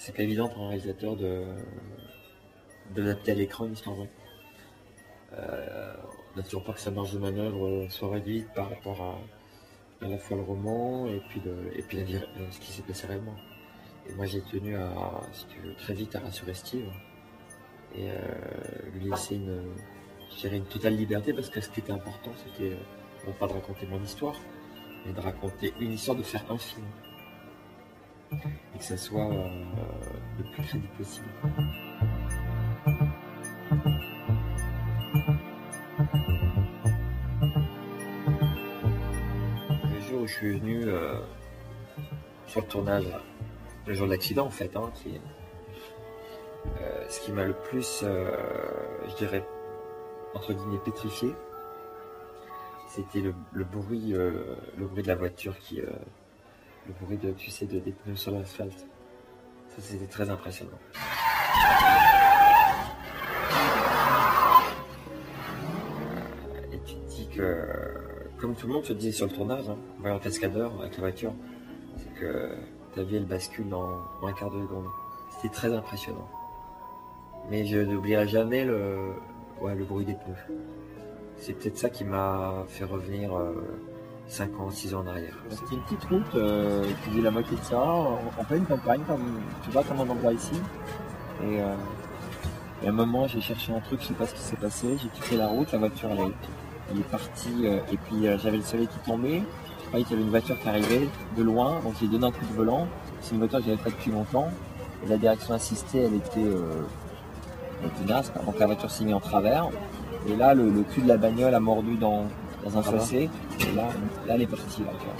c'est pas évident pour un réalisateur d'adapter à l'écran une histoire vraie. On n'a toujours pas que sa marge de manœuvre soit réduite par rapport à la fois le roman et puis ce qui s'est passé réellement. Et moi j'ai tenu si tu veux, très vite à rassurer Steve et lui laisser une totale liberté, parce que ce qui était important, c'était non pas de raconter mon histoire, mais de raconter une histoire, de faire un film. Et que ça soit le plus crédible possible. Le jour où je suis venu sur le tournage, le jour de l'accident en fait, ce qui m'a le plus, je dirais, entre guillemets, pétrifié, c'était le bruit de la voiture le bruit des pneus sur l'asphalte. Ça, c'était très impressionnant. Et tu te dis que, comme tout le monde te disait sur le tournage, en voyant le cascadeur avec la voiture, c'est que ta vie elle bascule en un quart de seconde. C'était très impressionnant. Mais je n'oublierai jamais le bruit des pneus. C'est peut-être ça qui m'a fait revenir 5 ans, 6 ans en arrière. C'était une petite route qui faisait la moitié de ça, en pleine campagne, tu vois, comme on en voit ici. Et à un moment, j'ai cherché un truc, je sais pas ce qui s'est passé, j'ai quitté la route, la voiture elle est partie, et puis j'avais le soleil qui tombait. Je croyais qu'il y avait une voiture qui arrivait de loin, donc j'ai donné un coup de volant. C'est une voiture que j'avais faite depuis longtemps, et la direction assistée, elle était naze, donc la voiture s'est mise en travers. Et là, le cul de la bagnole a mordu dans un fossé, et là elle est partie. Là, tu vois.